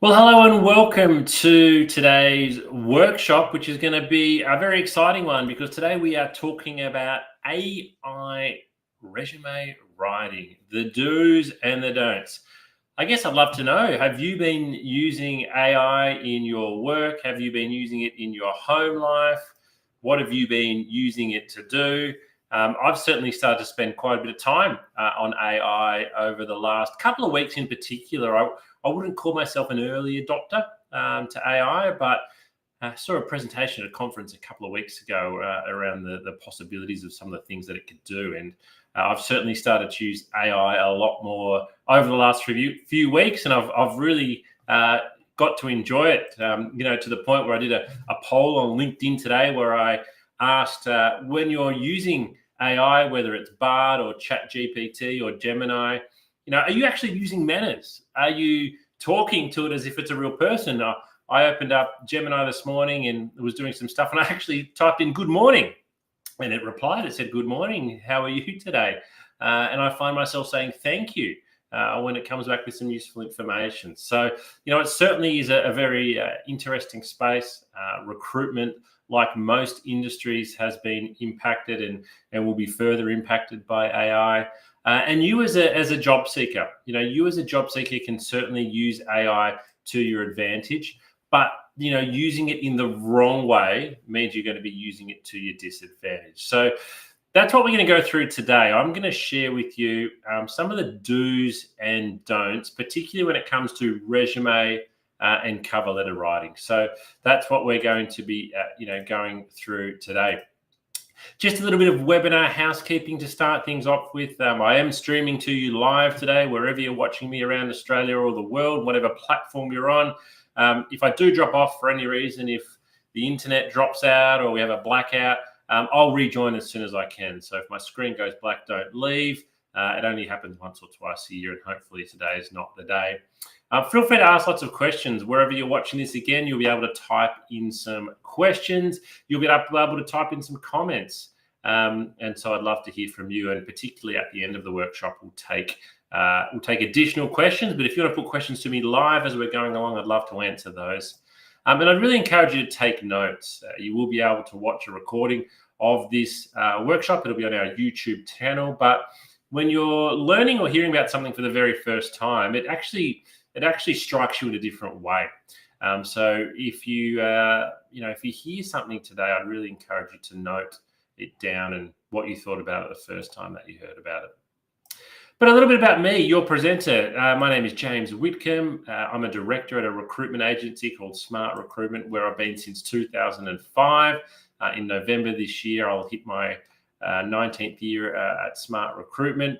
Well, hello and welcome to today's workshop, which is going to be a very exciting one because today we are talking about AI resume writing, the do's and the don'ts. I guess I'd love to know, have you been using AI in your work? Have you been using it in your home life? What have you been using it to do? I've certainly started to spend quite a bit of time on AI over the last couple of weeks in particular. I wouldn't call myself an early adopter to AI, but I saw a presentation at a conference a couple of weeks ago around the possibilities of some of the things that it could do. And I've certainly started to use AI a lot more over the last few weeks, and I've really got to enjoy it, to the point where I did a poll on LinkedIn today where I asked when you're using AI, whether it's Bard or ChatGPT or Gemini, are you actually using manners? Are you talking to it as if it's a real person? I opened up Gemini this morning and was doing some stuff, and I actually typed in "good morning," and it replied. It said, "Good morning. How are you today?" And I find myself saying "thank you" when it comes back with some useful information. So, it certainly is a very interesting space. Recruitment, like most industries, has been impacted and will be further impacted by AI. And you as a job seeker, you as a job seeker can certainly use AI to your advantage, but using it in the wrong way means you're going to be using it to your disadvantage. So that's what we're going to go through today. I'm going to share with you some of the do's and don'ts, particularly when it comes to resume and cover letter writing. So that's what we're going to be, going through today. Just a little bit of webinar housekeeping to start things off with. I am streaming to you live today, wherever you're watching me around Australia or the world, whatever platform you're on. If I do drop off for any reason, if the internet drops out or we have a blackout, I'll rejoin as soon as I can. So if my screen goes black, don't leave. It only happens once or twice a year, and hopefully today is not the day. Feel free to ask lots of questions. Wherever you're watching this again, you'll be able to type in some questions. You'll be able to type in some comments. And so I'd love to hear from you. And particularly at the end of the workshop, we'll take additional questions. But if you want to put questions to me live as we're going along, I'd love to answer those. And I'd really encourage you to take notes. You will be able to watch a recording of this workshop. It'll be on our YouTube channel. But when you're learning or hearing about something for the very first time, it actually strikes you in a different way. So if you hear something today, I'd really encourage you to note it down and what you thought about it the first time that you heard about it. But a little bit about me, your presenter. My name is James Whitcomb. I'm a director at a recruitment agency called Smart Recruitment, where I've been since 2005. In November this year, I'll hit my 19th year at Smart Recruitment.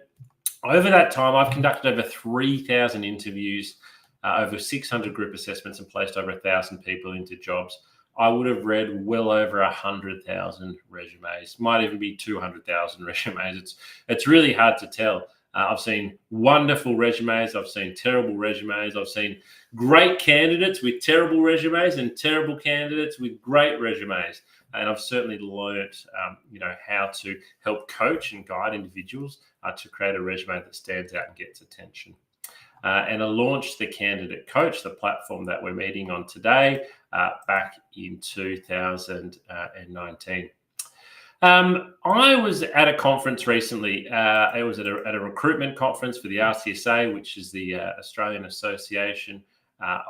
Over that time, I've conducted over 3,000 interviews, over 600 group assessments, and placed over 1,000 people into jobs. I would have read well over 100,000 resumes, might even be 200,000 resumes. It's really hard to tell. I've seen wonderful resumes. I've seen terrible resumes. I've seen great candidates with terrible resumes and terrible candidates with great resumes. And I've certainly learned, how to help coach and guide individuals to create a resume that stands out and gets attention. And I launched the Candidate Coach, the platform that we're meeting on today, back in 2019. I was at a conference recently. It was at a recruitment conference for the RCSA, which is the Australian Association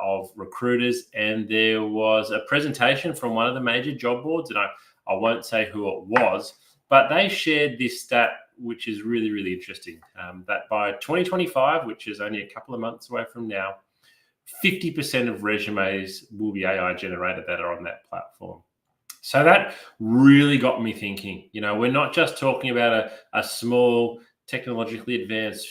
of Recruiters, and there was a presentation from one of the major job boards, and I won't say who it was, but they shared this stat, which is really, really interesting, that by 2025, which is only a couple of months away from now, 50% of resumes will be AI generated that are on that platform. So that really got me thinking. We're not just talking about a small, technologically advanced,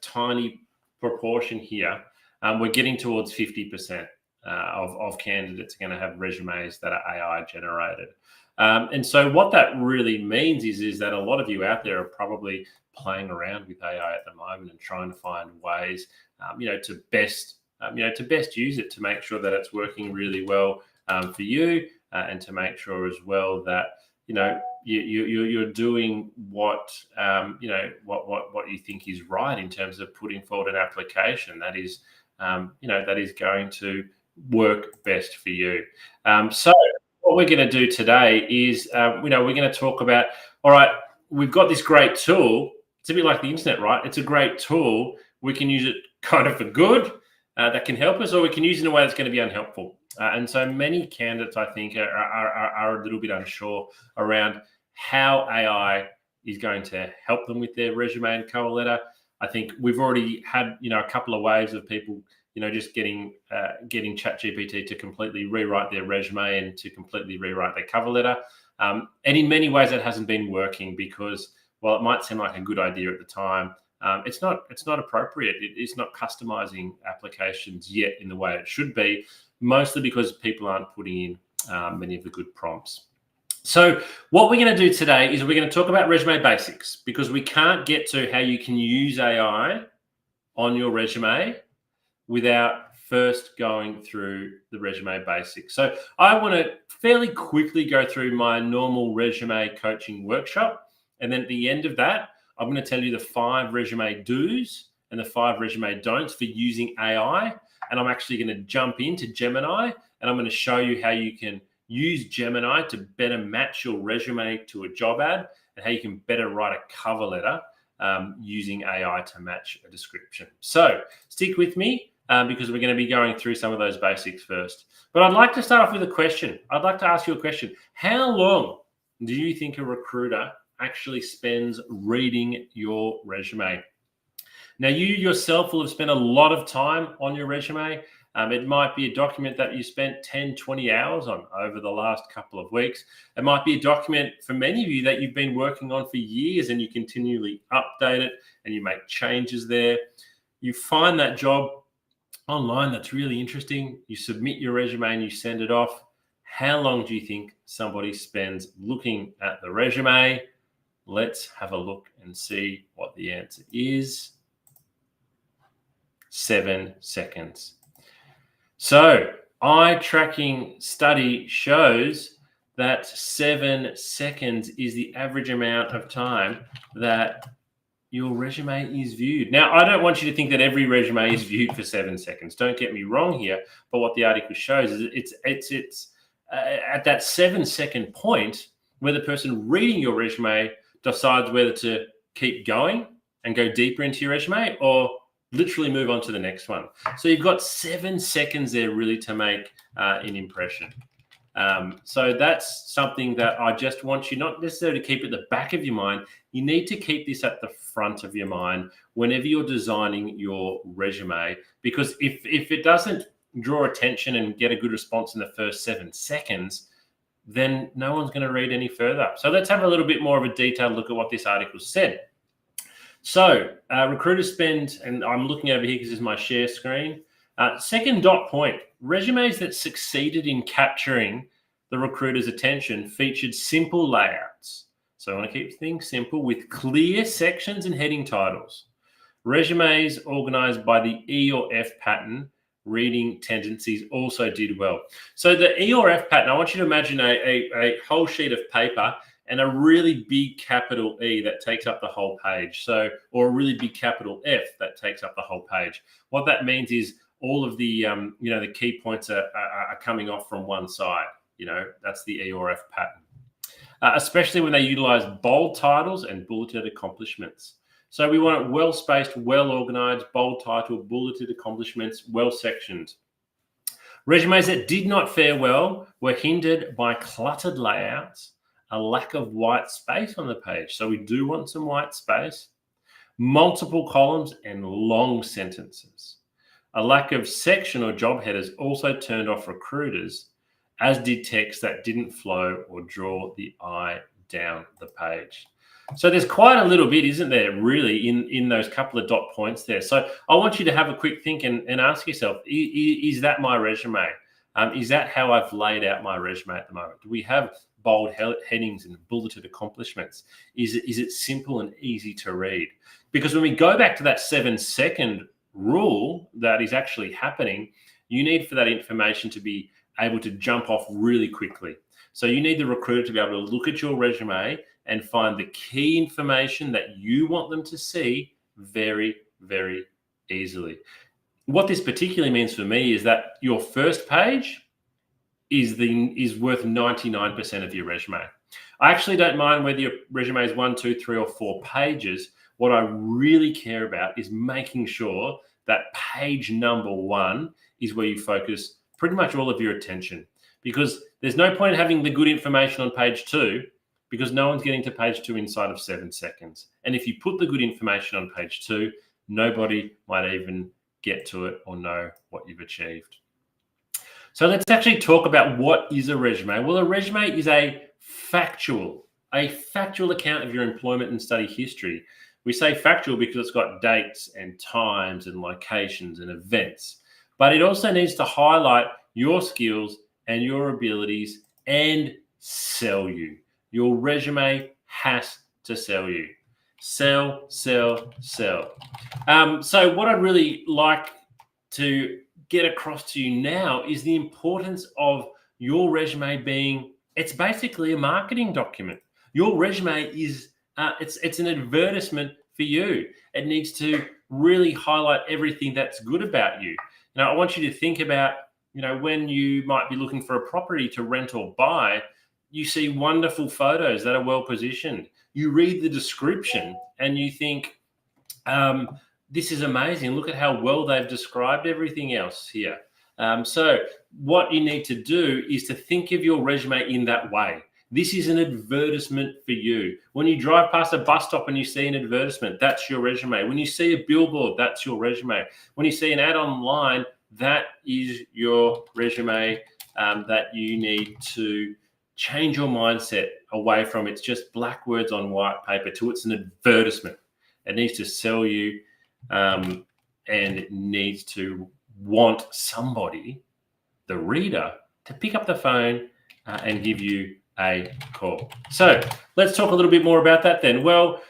tiny proportion here. We're getting towards 50% of candidates are going to have resumes that are AI generated. And so what that really means is that a lot of you out there are probably playing around with AI at the moment and trying to find ways, to best use it, to make sure that it's working really well for you, and to make sure as well that you're doing what you think is right in terms of putting forward an application that is that is going to work best for you. So what we're going to do today is, we're going to talk about, all right, we've got this great tool. It's a bit like the internet, right? It's a great tool. We can use it kind of for good, that can help us, or we can use it in a way that's going to be unhelpful. And so many candidates, I think, are a little bit unsure around how AI is going to help them with their resume and cover letter. I think we've already had, a couple of waves of people, just getting ChatGPT to completely rewrite their resume and to completely rewrite their cover letter. And in many ways, that hasn't been working because, while it might seem like a good idea at the time, it's not appropriate. It's not customizing applications yet in the way it should be, mostly because people aren't putting in many of the good prompts. So what we're going to do today is we're going to talk about resume basics, because we can't get to how you can use AI on your resume without first going through the resume basics. So I want to fairly quickly go through my normal resume coaching workshop. And then at the end of that, I'm going to tell you the 5 resume do's and the 5 resume don'ts for using AI. And I'm actually going to jump into Gemini, and I'm going to show you how you can use Gemini to better match your resume to a job ad, and how you can better write a cover letter using AI to match a description. So stick with me because we're going to be going through some of those basics first. But I'd like to start off with a question. I'd like to ask you a question. How long do you think a recruiter actually spends reading your resume? Now, you yourself will have spent a lot of time on your resume. It might be a document that you spent 10, 20 hours on over the last couple of weeks. It might be a document for many of you that you've been working on for years, and you continually update it and you make changes there. You find that job online that's really interesting. You submit your resume and you send it off. How long do you think somebody spends looking at the resume? Let's have a look and see what the answer is. 7 seconds. So eye tracking study shows that 7 seconds is the average amount of time that your resume is viewed. Now, I don't want you to think that every resume is viewed for 7 seconds. Don't get me wrong here. But what the article shows is it's at that 7 second point where the person reading your resume decides whether to keep going and go deeper into your resume, or literally move on to the next one. So you've got 7 seconds there really to make an impression. So that's something that I just want you not necessarily to keep at the back of your mind. You need to keep this at the front of your mind whenever you're designing your resume, because if it doesn't draw attention and get a good response in the first 7 seconds, then no one's going to read any further. So let's have a little bit more of a detailed look at what this article said. So recruiters spend, and I'm looking over here because this is my share screen. Second dot point, resumes that succeeded in capturing the recruiter's attention featured simple layouts. So I want to keep things simple with clear sections and heading titles. Resumes organized by the E or F pattern reading tendencies also did well. So the E or F pattern, I want you to imagine a whole sheet of paper and a really big capital E that takes up the whole page. So, or a really big capital F that takes up the whole page. What that means is all of the, the key points are coming off from one side. That's the E or F pattern. Especially when they utilize bold titles and bulleted accomplishments. So we want it well-spaced, well-organized, bold title, bulleted accomplishments, well-sectioned. Resumes that did not fare well were hindered by cluttered layouts, a lack of white space on the page. So we do want some white space, multiple columns and long sentences. A lack of section or job headers also turned off recruiters, as did text that didn't flow or draw the eye down the page. So there's quite a little bit, isn't there, really, in those couple of dot points there. So I want you to have a quick think and ask yourself, is that my resume? Is that how I've laid out my resume at the moment? Do we have bold headings and bulleted accomplishments? Is it simple and easy to read? Because when we go back to that 7 second rule that is actually happening, you need for that information to be able to jump off really quickly. So you need the recruiter to be able to look at your resume and find the key information that you want them to see very, very easily. what this particularly means for me is that your first page is worth 99% of your resume. I actually don't mind whether your resume is 1, 2, 3, or 4 pages. What I really care about is making sure that page number 1 is where you focus pretty much all of your attention, because there's no point in having the good information on page 2 because no one's getting to page 2 inside of 7 seconds. And if you put the good information on page 2, nobody might even get to it or know what you've achieved. So let's actually talk about what is a resume. Well, a resume is a factual account of your employment and study history. We say factual because it's got dates and times and locations and events, but it also needs to highlight your skills and your abilities and sell you. Your resume has to sell you. Sell, sell, sell. So what I'd really like to get across to you now is the importance of your resume being, it's basically a marketing document. Your resume is, it's an advertisement for you. It needs to really highlight everything that's good about you. Now, I want you to think about, when you might be looking for a property to rent or buy, you see wonderful photos that are well positioned. You read the description and you think, this is amazing. Look at how well they've described everything else here. So what you need to do is to think of your resume in that way. This is an advertisement for you. When you drive past a bus stop and you see an advertisement, that's your resume. When you see a billboard, that's your resume. When you see an ad online, that is your resume that you need to change your mindset away from it's just black words on white paper to it's an advertisement. It needs to sell you. And it needs to want somebody, the reader, to pick up the phone and give you a call. So let's talk a little bit more about that then. Well,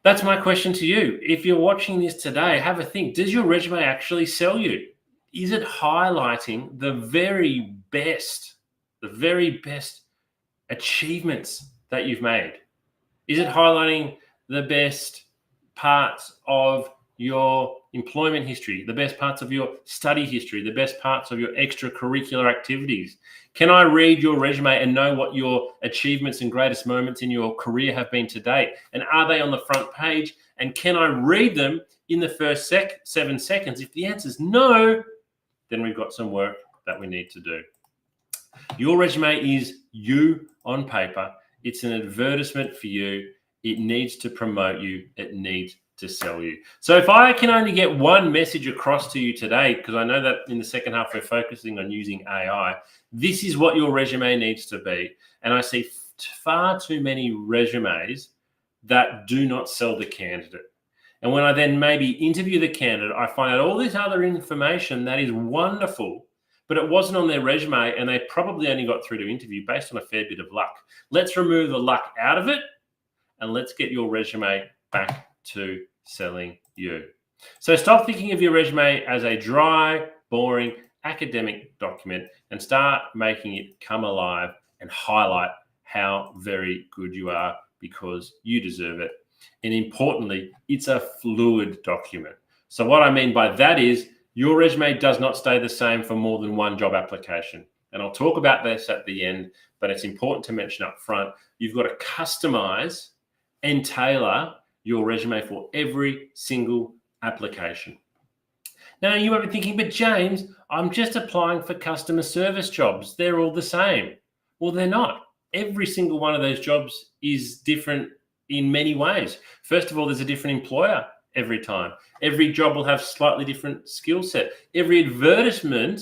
that's my question to you. If you're watching this today, have a think. Does your resume actually sell you? Is it highlighting the very best achievements that you've made? Is it highlighting the best parts of your employment history, the best parts of your study history, the best parts of your extracurricular activities? Can I read your resume and know what your achievements and greatest moments in your career have been to date? And are they on the front page? And can I read them in the first 7 seconds? If the answer is no, then we've got some work that we need to do. Your resume is you on paper. It's an advertisement for you. It needs to promote you. It needs to sell you. So if I can only get one message across to you today, because I know that in the second half we're focusing on using AI, this is what your resume needs to be. And I see far too many resumes that do not sell the candidate. And when I then maybe interview the candidate, I find out all this other information that is wonderful, but it wasn't on their resume and they probably only got through to interview based on a fair bit of luck. Let's remove the luck out of it and let's get your resume back to selling you. So stop thinking of your resume as a dry, boring academic document and start making it come alive and highlight how very good you are, because you deserve it. And importantly, it's a fluid document. So what I mean by that is your resume does not stay the same for more than one job application. And I'll talk about this at the end, but it's important to mention up front, you've got to customize and tailor your resume for every single application. Now, you might be thinking, but James, I'm just applying for customer service jobs. They're all the same. Well, they're not. Every single one of those jobs is different in many ways. First of all, there's a different employer every time. Every job will have slightly different skill set. Every advertisement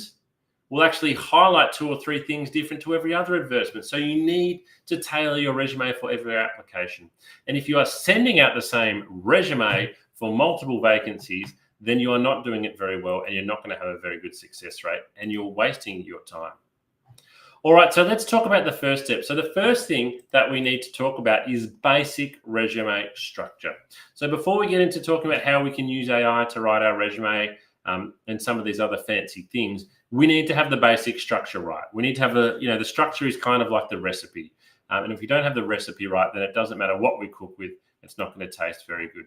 will actually highlight 2 or 3 things different to every other advertisement. So you need to tailor your resume for every application. And if you are sending out the same resume for multiple vacancies, then you are not doing it very well and you're not going to have a very good success rate and you're wasting your time. All right, so let's talk about the first step. So the first thing that we need to talk about is basic resume structure. So before we get into talking about how we can use AI to write our resume and some of these other fancy things, we need to have the basic structure right. We need to have the structure is kind of like the recipe. And if you don't have the recipe right, then it doesn't matter what we cook with, it's not going to taste very good.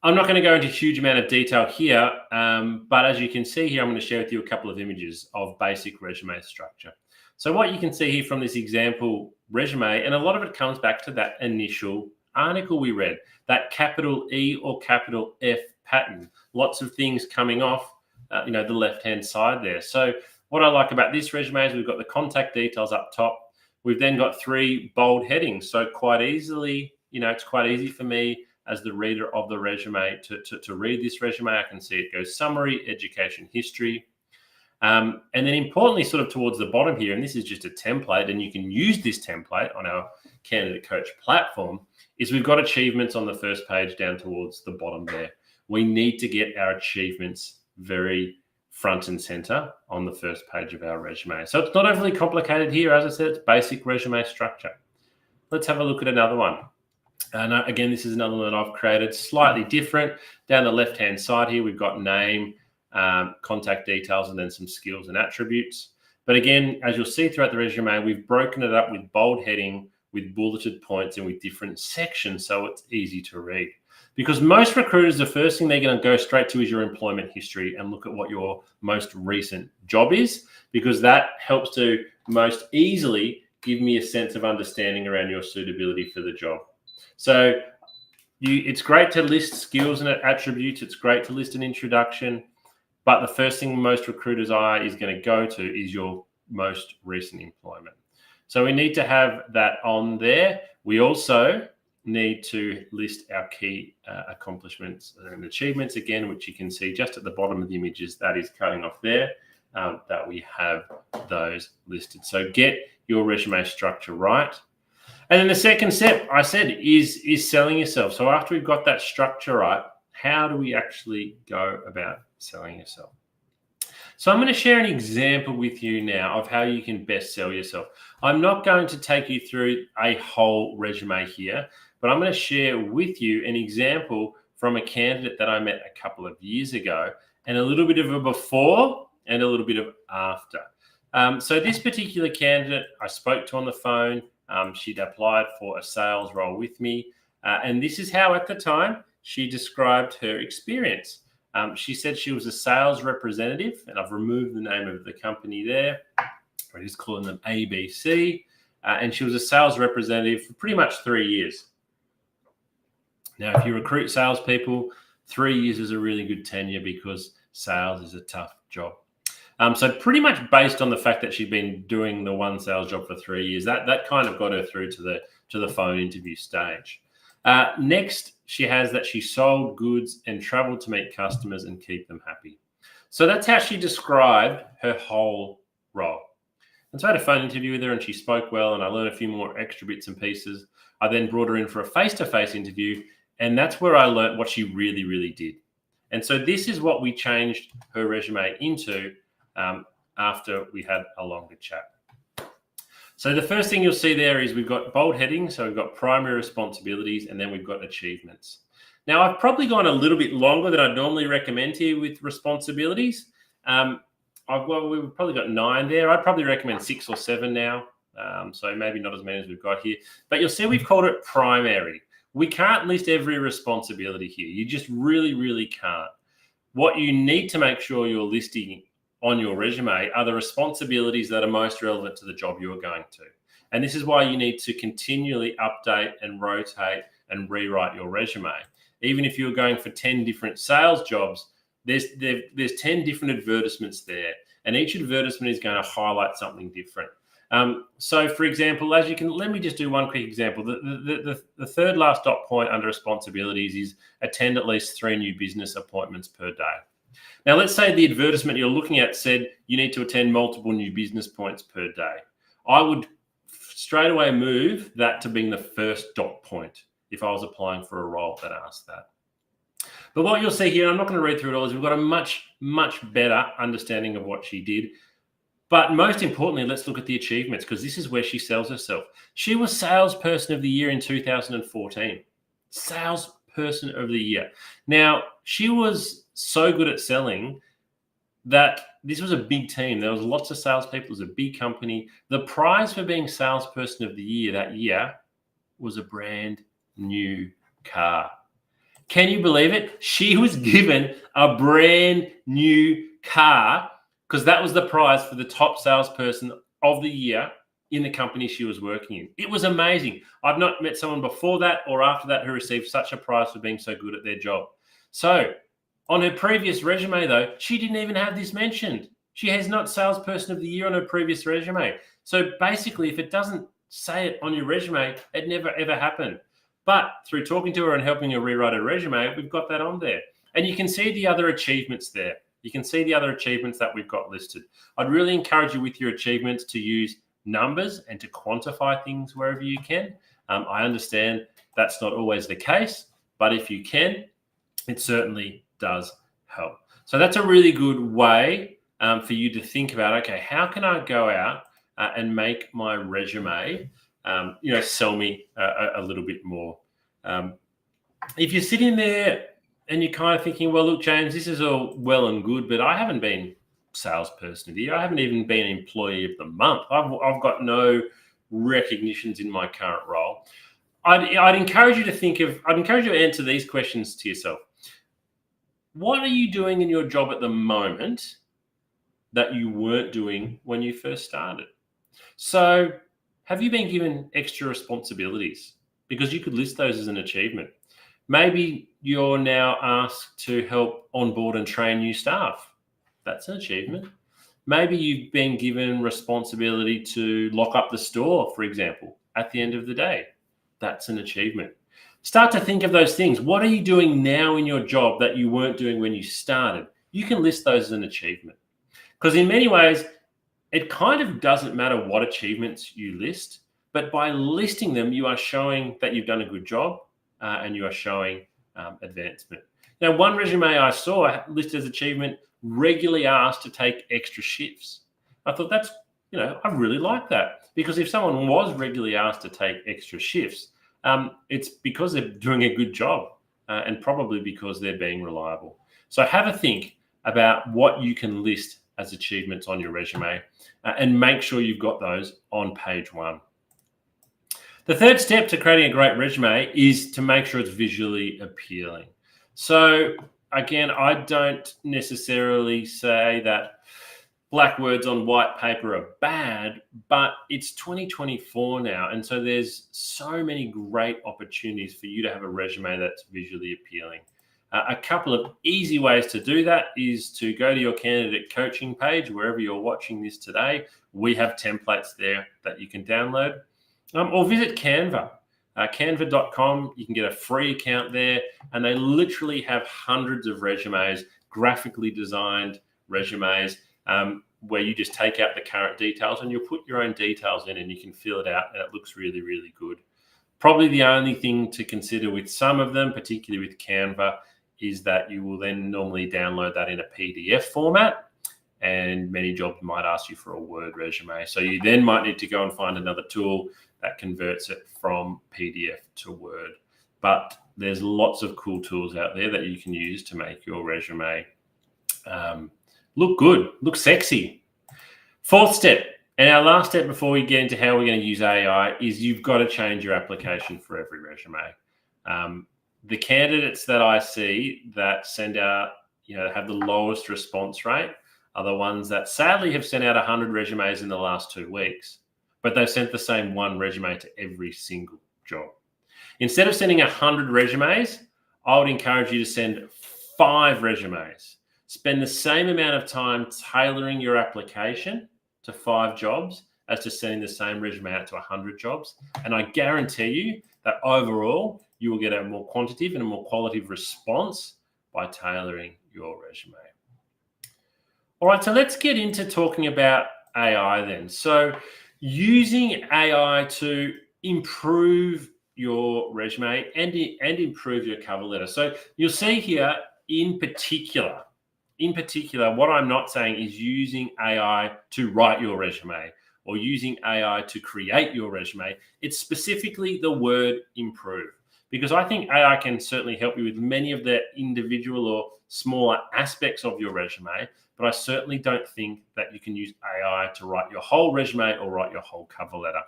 I'm not going to go into a huge amount of detail here, but as you can see here, I'm going to share with you a couple of images of basic resume structure. So what you can see here from this example resume, and a lot of it comes back to that initial article we read, that capital E or capital F pattern, lots of things coming off, the left-hand side there. So what I like about this resume is we've got the contact details up top. We've then got 3 bold headings. So quite easily, it's quite easy for me as the reader of the resume to read this resume. I can see it goes summary, education history. And then importantly, sort of towards the bottom here, and this is just a template, and you can use this template on our Candidate Coach platform, is we've got achievements on the first page down towards the bottom there. We need to get our achievements very front and center on the first page of our resume. So it's not overly complicated here. As I said, it's basic resume structure. Let's have a look at another one. And again, this is another one that I've created, slightly different. Down the left-hand side here, we've got name, contact details, and then some skills and attributes. But again, as you'll see throughout the resume, we've broken it up with bold heading, with bulleted points, and with different sections, so it's easy to read. Because most recruiters, the first thing they're going to go straight to is your employment history and look at what your most recent job is, because that helps to most easily give me a sense of understanding around your suitability for the job. So it's great to list skills and attributes. It's great to list an introduction. But the first thing most recruiters' eye is going to go to is your most recent employment. So we need to have that on there. We also need to list our key accomplishments and achievements again, which you can see just at the bottom of the images. That is cutting off there, that we have those listed. So get your resume structure right. And then the second step, I said, is selling yourself. So after we've got that structure right, how do we actually go about selling yourself? So I'm going to share an example with you now of how you can best sell yourself. I'm not going to take you through a whole resume here, but I'm going to share with you an example from a candidate that I met a couple of years ago, and a little bit of a before and a little bit of after. So this particular candidate I spoke to on the phone. She'd applied for a sales role with me. And this is how, at the time, she described her experience. She said she was a sales representative, and I've removed the name of the company there. We're just calling them ABC. And she was a sales representative for pretty much 3 years. Now, if you recruit salespeople, 3 years is a really good tenure because sales is a tough job. So pretty much based on the fact that she'd been doing the one sales job for 3 years, that kind of got her through to the phone interview stage. Next, she has that she sold goods and traveled to meet customers and keep them happy. So that's how she described her whole role. And so I had a phone interview with her, and she spoke well, and I learned a few more extra bits and pieces. I then brought her in for a face-to-face interview, and that's where I learned what she really, really did. And so this is what we changed her resume into after we had a longer chat. So the first thing you'll see there is we've got bold headings. So we've got primary responsibilities, and then we've got achievements. Now, I've probably gone a little bit longer than I'd normally recommend here with responsibilities. We've probably got 9 there. I'd probably recommend 6 or 7 now. So maybe not as many as we've got here. But you'll see we've called it primary. We can't list every responsibility here. You just really, really can't. What you need to make sure you're listing on your resume are the responsibilities that are most relevant to the job you are going to. And this is why you need to continually update and rotate and rewrite your resume. Even if you're going for 10 different sales jobs, there's 10 different advertisements there, and each advertisement is going to highlight something different. So for example, let me just do one quick example. The third last dot point under responsibilities is attend at least 3 new business appointments per day. Now, let's say the advertisement you're looking at said you need to attend multiple new business points per day. I would straight away move that to being the first dot point if I was applying for a role that asked that. But what you'll see here, I'm not going to read through it all, is we've got a much, much better understanding of what she did. But most importantly, let's look at the achievements, because this is where she sells herself. She was Salesperson of the Year in 2014. Salesperson of the Year. Now, she was so good at selling that this was a big team. There was lots of salespeople. It was a big company. The prize for being Salesperson of the Year that year was a brand new car. Can you believe it? She was given a brand new car because that was the prize for the top salesperson of the year in the company she was working in. It was amazing. I've not met someone before that or after that who received such a prize for being so good at their job. So on her previous resume, though, she didn't even have this mentioned. She has not salesperson of the year on her previous resume. So basically, if it doesn't say it on your resume, it never, ever happened. But through talking to her and helping her rewrite her resume, we've got that on there. And you can see the other achievements there. You can see the other achievements that we've got listed. I'd really encourage you with your achievements to use numbers and to quantify things wherever you can. I understand that's not always the case, but if you can, it certainly does help. So that's a really good way for you to think about, okay, how can I go out and make my resume, sell me a little bit more. If you're sitting there and you're kind of thinking, well, look, James, this is all well and good, but I haven't been salesperson of the year. I haven't even been employee of the month. I've got no recognitions in my current role. I'd encourage you to answer these questions to yourself. What are you doing in your job at the moment that you weren't doing when you first started? So have you been given extra responsibilities? Because you could list those as an achievement. Maybe you're now asked to help onboard and train new staff. That's an achievement. Maybe you've been given responsibility to lock up the store, for example, at the end of the day. That's an achievement. Start to think of those things. What are you doing now in your job that you weren't doing when you started? You can list those as an achievement. Because in many ways, it kind of doesn't matter what achievements you list, but by listing them, you are showing that you've done a good job and you are showing advancement. Now, one resume I saw listed as achievement, regularly asked to take extra shifts. I thought I really like that, because if someone was regularly asked to take extra shifts, it's because they're doing a good job and probably because they're being reliable. So have a think about what you can list as achievements on your resume and make sure you've got those on page 1. The third step to creating a great resume is to make sure it's visually appealing. So again, I don't necessarily say that black words on white paper are bad, but it's 2024 now. And so there's so many great opportunities for you to have a resume that's visually appealing. A couple of easy ways to do that is to go to your candidate coaching page, wherever you're watching this today. We have templates there that you can download, or visit Canva. Canva.com, you can get a free account there, and they literally have hundreds of resumes, graphically designed resumes, where you just take out the current details and you'll put your own details in and you can fill it out, and it looks really, really good. Probably the only thing to consider with some of them, particularly with Canva, is that you will then normally download that in a PDF format, and many jobs might ask you for a Word resume. So you then might need to go and find another tool that converts it from PDF to Word. But there's lots of cool tools out there that you can use to make your resume look good, look sexy. Fourth step, and our last step before we get into how we're going to use AI, is you've got to change your application for every resume. The candidates that I see that send out, have the lowest response rate are the ones that sadly have sent out 100 resumes in the last 2 weeks, but they've sent the same one resume to every single job. Instead of sending 100 resumes, I would encourage you to send 5 resumes. Spend the same amount of time tailoring your application to 5 jobs as to sending the same resume out to 100 jobs. And I guarantee you that overall, you will get a more quantitative and a more qualitative response by tailoring your resume. All right, so let's get into talking about AI then. So using AI to improve your resume and improve your cover letter. So you'll see here in particular, what I'm not saying is using AI to write your resume or using AI to create your resume. It's specifically the word improve, because I think AI can certainly help you with many of the individual or smaller aspects of your resume, but I certainly don't think that you can use AI to write your whole resume or write your whole cover letter.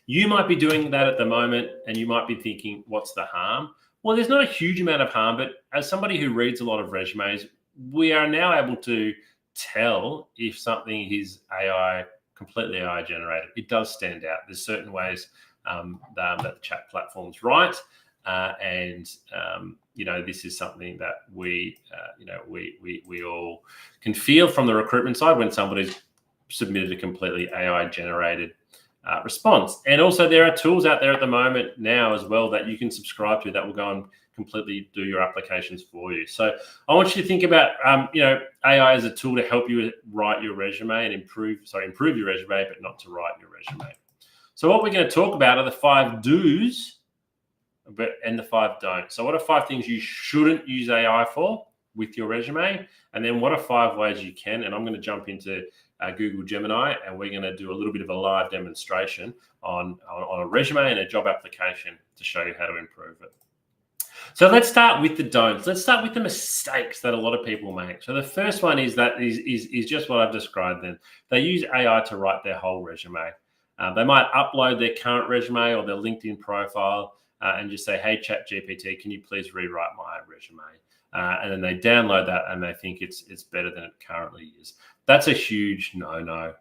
You might be doing that at the moment and you might be thinking, what's the harm? Well, there's not a huge amount of harm, but as somebody who reads a lot of resumes, we are now able to tell if something is completely AI generated. It does stand out. There's certain ways that the chat platforms write, and this is something that we all can feel from the recruitment side when somebody's submitted a completely AI generated response. And also there are tools out there at the moment now as well that you can subscribe to that will go and completely do your applications for you. So I want you to think about AI as a tool to help you write your resume and improve your resume, but not to write your resume. So what we're going to talk about are the 5 do's and the 5 don'ts. So what are 5 things you shouldn't use AI for with your resume? And then what are 5 ways you can? And I'm going to jump into Google Gemini, and we're going to do a little bit of a live demonstration on a resume and a job application to show you how to improve it. So let's start with the don'ts. Let's start with the mistakes that a lot of people make. So the first one is just what I've described then. They use AI to write their whole resume. They might upload their current resume or their LinkedIn profile and just say, hey, ChatGPT, can you please rewrite my resume? And then they download that and they think it's better than it currently is. That's a huge no-no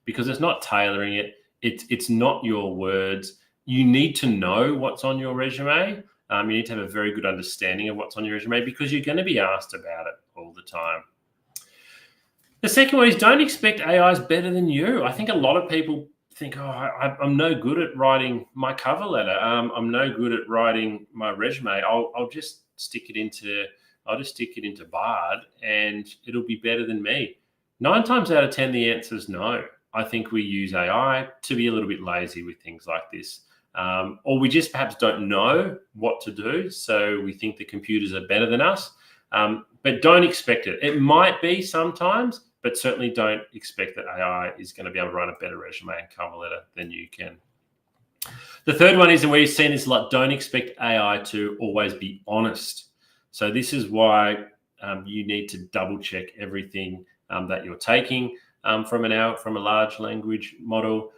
because it's not tailoring it. It's not your words. You need to know what's on your resume. You need to have a very good understanding of what's on your resume because you're going to be asked about it all the time. The second one is don't expect AI is better than you. I think a lot of people think, I'm no good at writing my cover letter. I'm no good at writing my resume. I'll just stick it into Bard and it'll be better than me. 9 times out of 10, the answer is no. I think we use AI to be a little bit lazy with things like this. Or we just perhaps don't know what to do. So we think the computers are better than us, but don't expect it. It might be sometimes, but certainly don't expect that AI is going to be able to write a better resume and cover letter than you can. The third one is, and we've seen this a lot, don't expect AI to always be honest. So this is why you need to double check everything that you're taking from a large language model.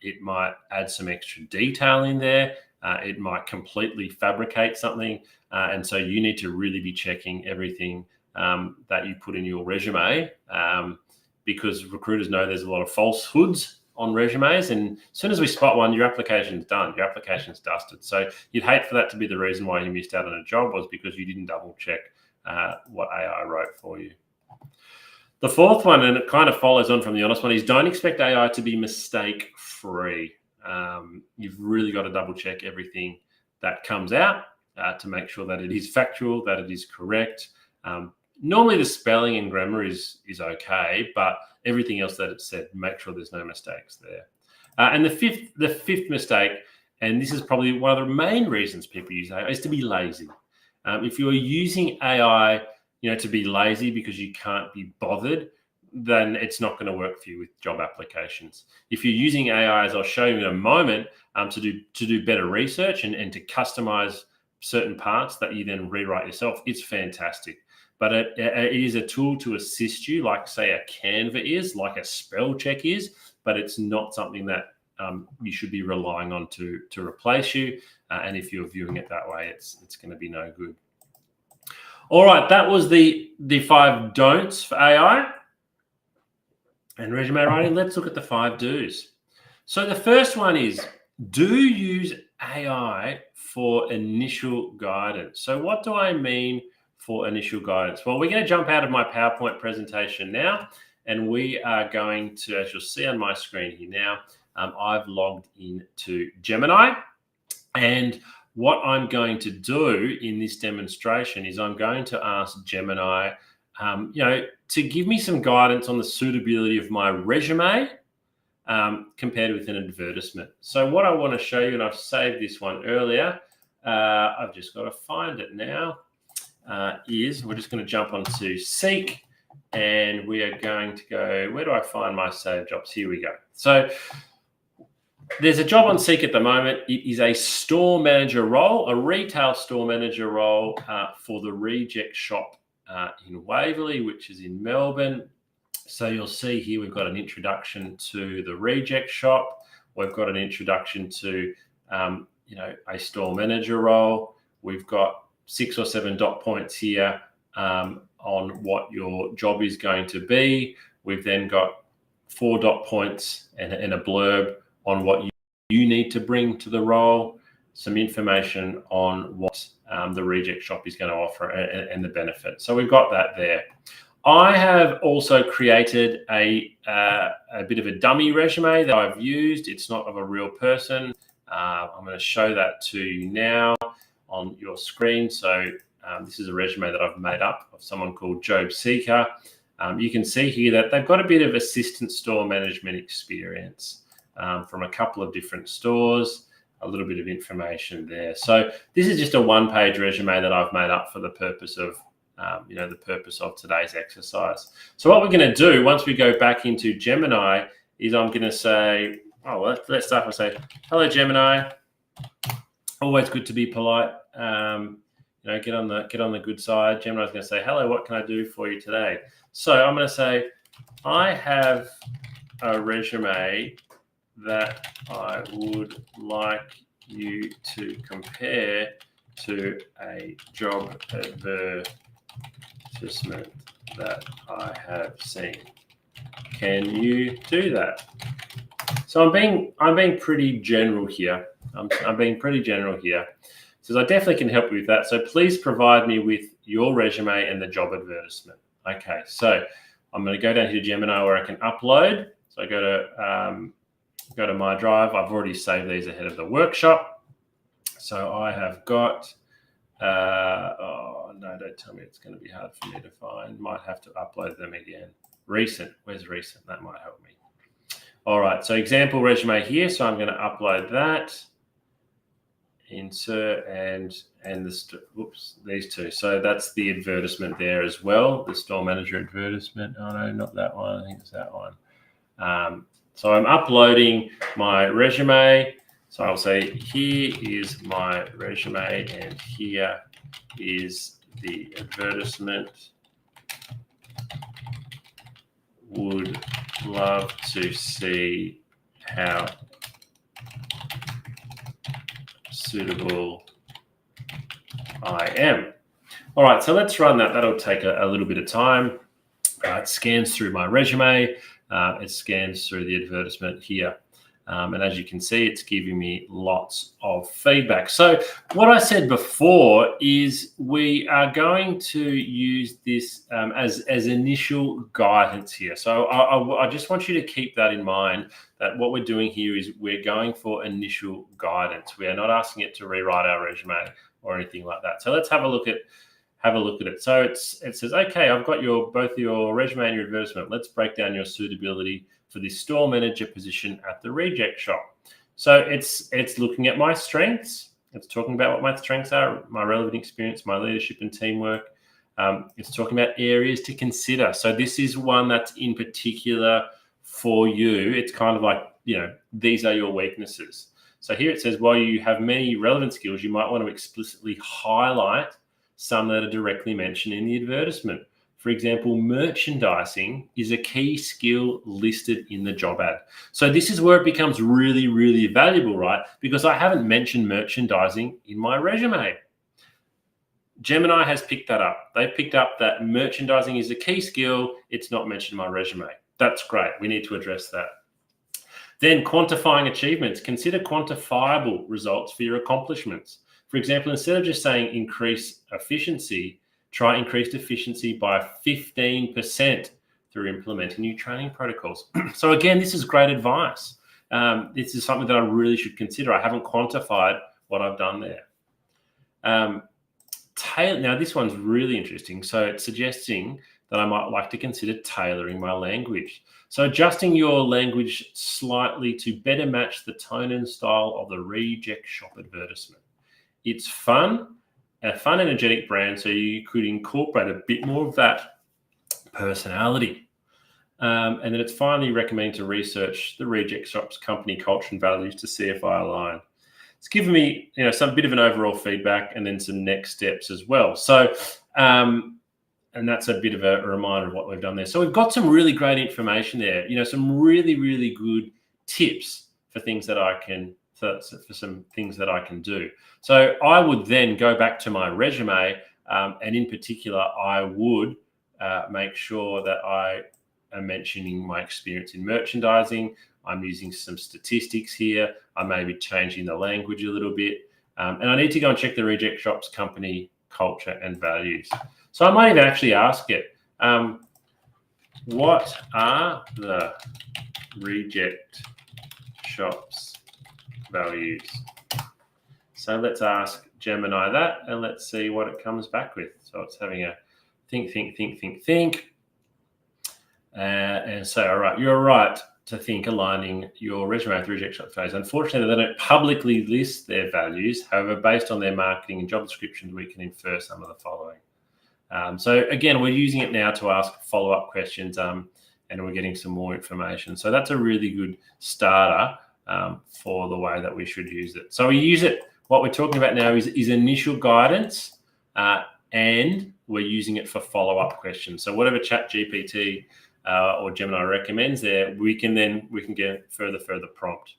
It might add some extra detail in there. It might completely fabricate something. And so you need to really be checking everything that you put in your resume because recruiters know there's a lot of falsehoods on resumes. And as soon as we spot one, your application's done. Your application's dusted. So you'd hate for that to be the reason why you missed out on a job was because you didn't double check what AI wrote for you. The fourth one, and it kind of follows on from the honest one, is don't expect AI to be mistake-free. You've really got to double check everything that comes out to make sure that it is factual, that it is correct. Normally the spelling and grammar is okay, but everything else that it said, make sure there's no mistakes there. And the fifth mistake, and this is probably one of the main reasons people use AI, is to be lazy. If you're using AI to be lazy because you can't be bothered, then it's not going to work for you with job applications. If you're using AI, as I'll show you in a moment, to do better research and to customize certain parts that you then rewrite yourself, it's fantastic. But it is a tool to assist you, like say a Canva is, like a spell check is, but it's not something that you should be relying on to replace you. And if you're viewing it that way, it's going to be no good. All right, that was the 5 don'ts for AI and resume writing. Let's look at the 5 do's. So the first one is, do use AI for initial guidance. So what do I mean for initial guidance? Well, we're going to jump out of my PowerPoint presentation now, and we are going to, as you'll see on my screen here now, I've logged into Gemini, and what I'm going to do in this demonstration is I'm going to ask Gemini, to give me some guidance on the suitability of my resume compared with an advertisement. So what I want to show you, and I've saved this one earlier, I've just got to find it now, is we're just going to jump onto Seek, and we are going to go, where do I find my saved jobs? Here we go. So there's a job on Seek at the moment. It is a store manager role, a retail store manager role for the Reject Shop in Waverley, which is in Melbourne. So you'll see here we've got an introduction to the Reject Shop. We've got an introduction to, a store manager role. We've got 6 or 7 dot points here on what your job is going to be. We've then got 4 dot points and a blurb on what you need to bring to the role, some information on what the Reject Shop is going to offer and the benefit. So we've got that there. I have also created a bit of a dummy resume that I've used. It's not of a real person. I'm going to show that to you now on your screen. So this is a resume that I've made up of someone called Job Seeker. You can see here that they've got a bit of assistant store management experience from a couple of different stores, a little bit of information there. So this is just a one-page resume that I've made up for the purpose of the purpose of today's exercise. So what we're going to do once we go back into Gemini is I'm going to say, let's start by saying, hello, Gemini. Always good to be polite. Get on the good side. Gemini's going to say, hello, what can I do for you today? So I'm going to say, I have a resume that I would like you to compare to a job advertisement that I have seen. Can you do that? So I'm being pretty general here. I'm being pretty general here. So I definitely can help you with that. So please provide me with your resume and the job advertisement. Okay, so I'm going to go down here to Gemini where I can upload. So I go to my drive. I've already saved these ahead of the workshop. So I have got, no, don't tell me it's going to be hard for me to find. Might have to upload them again. Recent, where's recent? That might help me. All right, so example resume here. So I'm going to upload that. Insert and these two. So that's the advertisement there as well, the store manager advertisement. Oh no, not that one. I think it's that one. So I'm uploading my resume. So I'll say, here is my resume and here is the advertisement. Would love to see how suitable I am. All right, so let's run that. That'll take a little bit of time. It scans through my resume. It scans through the advertisement here. And as you can see, it's giving me lots of feedback. So what I said before is we are going to use this as initial guidance here. So I just want you to keep that in mind, that what we're doing here is we're going for initial guidance. We are not asking it to rewrite our resume or anything like that. So let's have a look at it. So it says, okay, I've got both your resume and your advertisement. Let's break down your suitability for the store manager position at the Reject Shop. So it's looking at my strengths. It's talking about what my strengths are, my relevant experience, my leadership and teamwork. It's talking about areas to consider. So this is one that's in particular for you. It's kind of like, these are your weaknesses. So here it says, while you have many relevant skills, you might want to explicitly highlight some that are directly mentioned in the advertisement. For example, merchandising is a key skill listed in the job ad. So this is where it becomes really, really valuable, right? Because I haven't mentioned merchandising in my resume. Gemini has picked that up. They've picked up that merchandising is a key skill. It's not mentioned in my resume. That's great. We need to address that. Then quantifying achievements. Consider quantifiable results for your accomplishments. For example, instead of just saying increase efficiency, try increased efficiency by 15% through implementing new training protocols. So again, this is great advice. This is something that I really should consider. I haven't quantified what I've done there. Now, this one's really interesting. So it's suggesting that I might like to consider tailoring my language. So adjusting your language slightly to better match the tone and style of the Reject Shop advertisement. It's fun, a fun, energetic brand, so you could incorporate a bit more of that personality. And then it's finally recommending to research the Reject Shop's company culture and values to see if I align. It's given me, some bit of an overall feedback and then some next steps as well. So, and that's a bit of a reminder of what we've done there. So we've got some really great information there. Some really, really good tips for things that I can for some things that I can do. So I would then go back to my resume, and in particular, I would make sure that I am mentioning my experience in merchandising. I'm using some statistics here. I may be changing the language a little bit. And I need to go and check the Reject Shop's company culture and values. So I might even actually ask it, what are the Reject Shop's values? So let's ask Gemini that, and let's see what it comes back with. So it's having a think. And so, all right, you're right to think aligning your resume with Reject Shop's values. Unfortunately, they don't publicly list their values. However, based on their marketing and job descriptions, we can infer some of the following. So again, we're using it now to ask follow-up questions, and we're getting some more information. So that's a really good starter for the way that we should use it. So we use it. What we're talking about now is initial guidance, and we're using it for follow-up questions. So whatever ChatGPT or Gemini recommends there, we can get further prompt.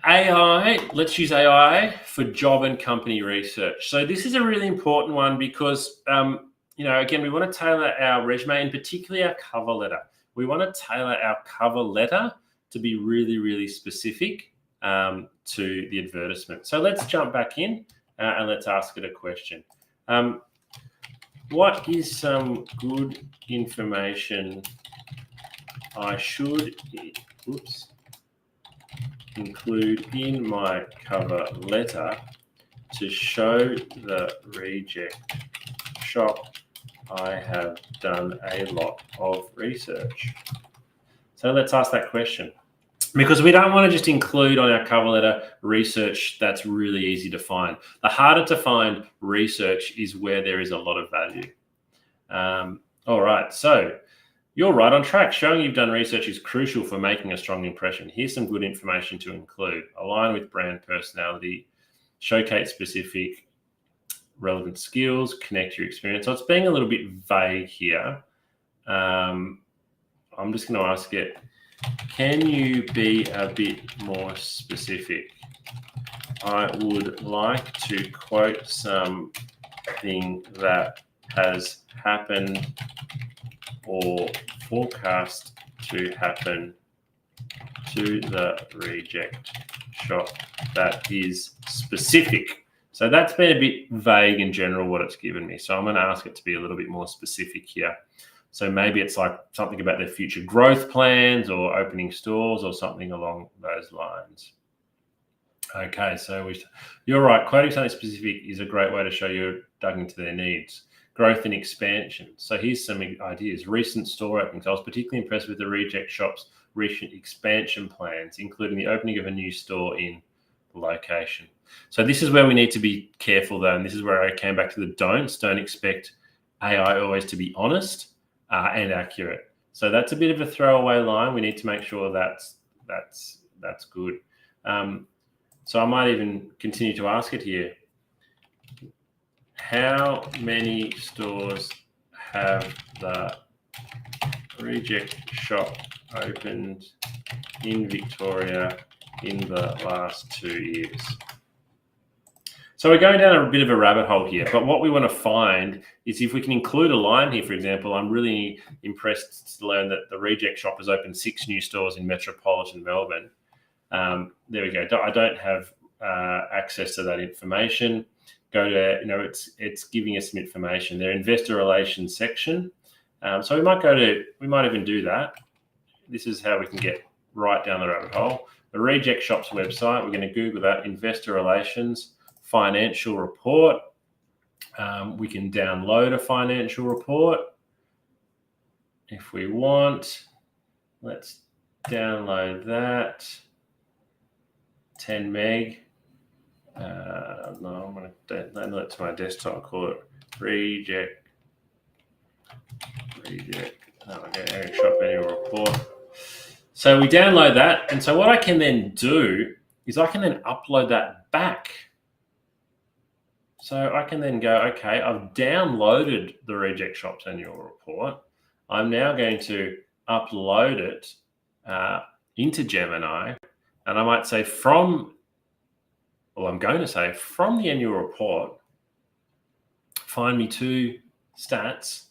AI, let's use AI for job and company research. So this is a really important one because, again, we want to tailor our resume and particularly our cover letter. We want to tailor our cover letter to be really, really specific to the advertisement. So let's jump back in and let's ask it a question. What is some good information I should include in my cover letter to show the Reject Shop I have done a lot of research? So let's ask that question, because we don't want to just include on our cover letter research that's really easy to find. The harder to find research is where there is a lot of value. All right, so you're right on track. Showing you've done research is crucial for making a strong impression. Here's some good information to include. Align with brand personality, showcase specific relevant skills, connect your experience. So it's being a little bit vague here. I'm just going to ask it, can you be a bit more specific? I would like to quote something that has happened or forecast to happen to the Reject Shop that is specific. So that's been a bit vague in general what it's given me. So I'm going to ask it to be a little bit more specific here. So maybe it's like something about their future growth plans or opening stores or something along those lines. Okay, so you're right. Quoting something specific is a great way to show you're dug into their needs. Growth and expansion. So here's some ideas. Recent store openings. I was particularly impressed with the Reject Shop's recent expansion plans, including the opening of a new store in the location. So this is where we need to be careful, though, and this is where I came back to the don'ts. Don't expect AI always to be honest and accurate. So that's a bit of a throwaway line. We need to make sure that's good. So I might even continue to ask it here. How many stores have the Reject Shop opened in Victoria in the last 2 years? So we're going down a bit of a rabbit hole here, but what we want to find is if we can include a line here. For example, I'm really impressed to learn that the Reject Shop has opened 6 new stores in metropolitan Melbourne. There we go. I don't have access to that information. Go to, it's giving us some information. Their investor relations section. So we might even do that. This is how we can get right down the rabbit hole. The Reject Shop's website, we're going to Google that, investor relations, financial report. We can download a financial report if we want. Let's download that. 10 meg. No, I'm going to download it to my desktop. Call it Reject. Okay, Shop annual report. So we download that, and so what I can then do is I can then upload that back. So I can then go, okay, I've downloaded the Reject Shop's annual report. I'm now going to upload it into Gemini, And I might say I'm going to say from the annual report, find me 2 stats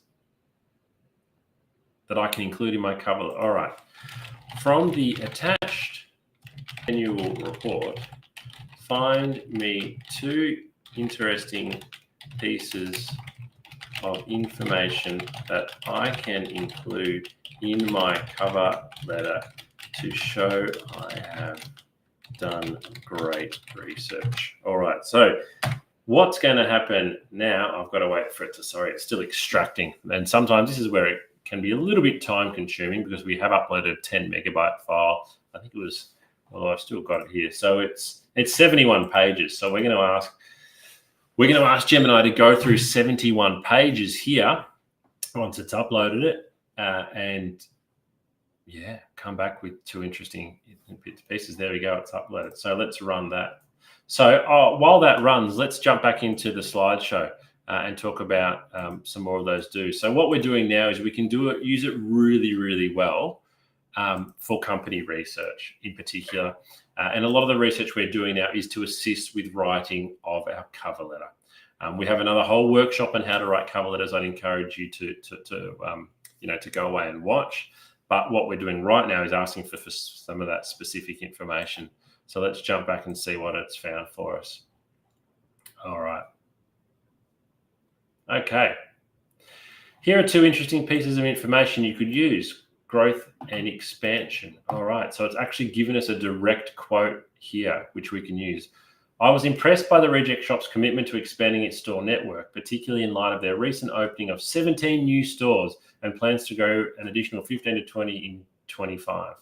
that I can include in my cover. All right. From the attached annual report, find me 2 interesting pieces of information that I can include in my cover letter to show I have done great research. All right, so what's going to happen now? I've got to wait for it to, sorry, it's still extracting. And sometimes this is where it can be a little bit time consuming because we have uploaded a 10 megabyte file. I think it was, well, I've still got it here. So it's 71 pages. So we're going to ask Gemini to go through 71 pages here once it's uploaded it, and yeah, come back with 2 interesting pieces. There we go, it's uploaded. So let's run that. So while that runs, let's jump back into the slideshow and talk about some more of those do's. So what we're doing now is we can use it really, really well for company research in particular. And a lot of the research we're doing now is to assist with writing of our cover letter. We have another whole workshop on how to write cover letters. I'd encourage you to go away and watch. But what we're doing right now is asking for some of that specific information. So let's jump back and see what it's found for us. All right. Okay. Here are 2 interesting pieces of information you could use: growth and expansion. All right. So it's actually given us a direct quote here, which we can use. I was impressed by the Reject Shop's commitment to expanding its store network, particularly in light of their recent opening of 17 new stores and plans to go an additional 15 to 20 in 25.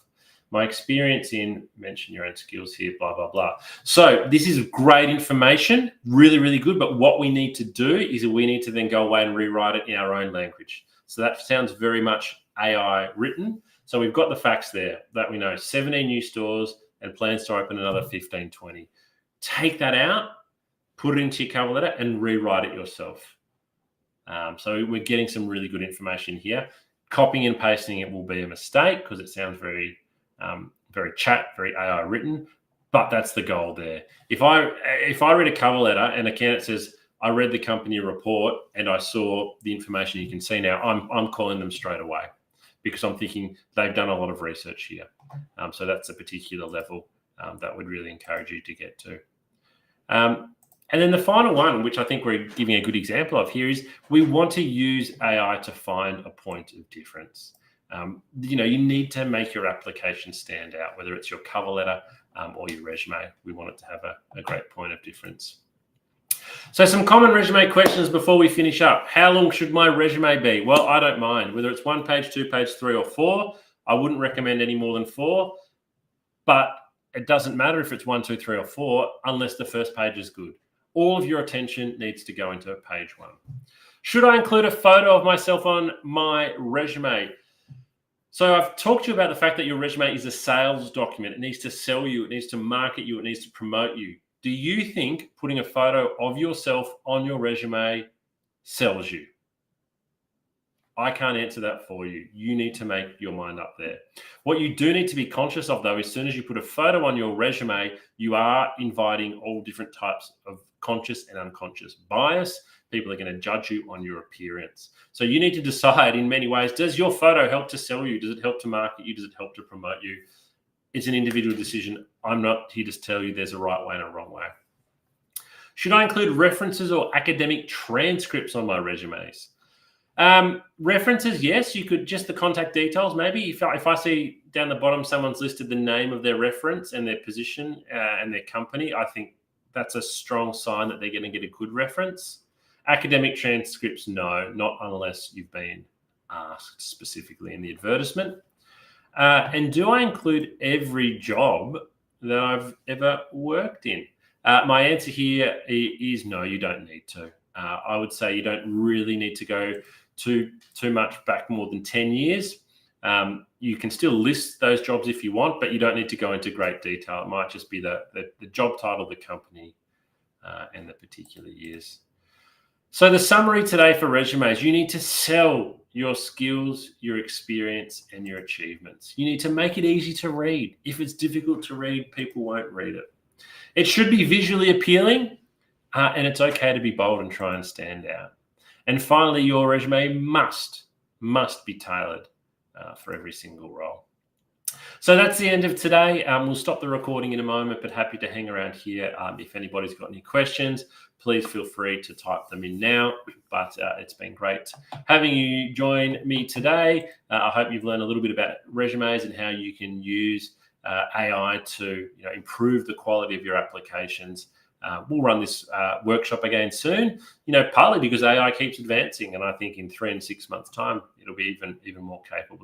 My experience in, mention your own skills here, blah, blah, blah. So this is great information, really, really good. But what we need to do is we need to then go away and rewrite it in our own language. So that sounds very much AI written. So we've got the facts there that we know 17 new stores and plans to open another 15, 20. Take that out, put it into your cover letter and rewrite it yourself. So we're getting some really good information here. Copying and pasting it will be a mistake because it sounds very very AI written, but that's the goal there. If I read a cover letter and a candidate says, I read the company report and I saw the information you can see now, I'm calling them straight away because I'm thinking they've done a lot of research here. So that's a particular level that would really encourage you to get to. And then the final one, which I think we're giving a good example of here, is we want to use AI to find a point of difference. You need to make your application stand out, whether it's your cover letter or your resume. We want it to have a great point of difference. So some common resume questions before we finish up. How long should my resume be? Well, I don't mind. Whether it's 1 page, 2 page, 3 or 4, I wouldn't recommend any more than 4. But it doesn't matter if it's 1, 2, 3 or 4 unless the first page is good. All of your attention needs to go into page 1. Should I include a photo of myself on my resume? So I've talked to you about the fact that your resume is a sales document. It needs to sell you. It needs to market you. It needs to promote you. Do you think putting a photo of yourself on your resume sells you? I can't answer that for you. You need to make your mind up there. What you do need to be conscious of, though, as soon as you put a photo on your resume, you are inviting all different types of conscious and unconscious bias. People are going to judge you on your appearance. So you need to decide in many ways, does your photo help to sell you? Does it help to market you? Does it help to promote you? It's an individual decision. I'm not here to tell you there's a right way and a wrong way. Should I include references or academic transcripts on my resumes? References, yes. You could just the contact details. Maybe if I see down the bottom someone's listed the name of their reference and their position and their company, I think that's a strong sign that they're going to get a good reference. Academic transcripts, no, not unless you've been asked specifically in the advertisement. And do I include every job that I've ever worked in? My answer here is no, you don't need to. I would say you don't really need to go too much back more than 10 years. You can still list those jobs if you want, but you don't need to go into great detail. It might just be the job title, the company, and the particular years. So the summary today for resumes, you need to sell your skills, your experience, and your achievements. You need to make it easy to read. If it's difficult to read, people won't read it. It should be visually appealing, and it's okay to be bold and try and stand out. And finally, your resume must be tailored for every single role. So that's the end of today. We'll stop the recording in a moment, but happy to hang around here. If anybody's got any questions, please feel free to type them in now. But it's been great having you join me today. I hope you've learned a little bit about resumes and how you can use AI to improve the quality of your applications. We'll run this workshop again soon, partly because AI keeps advancing, and I think in 3 and 6 months' time, it'll be even more capable.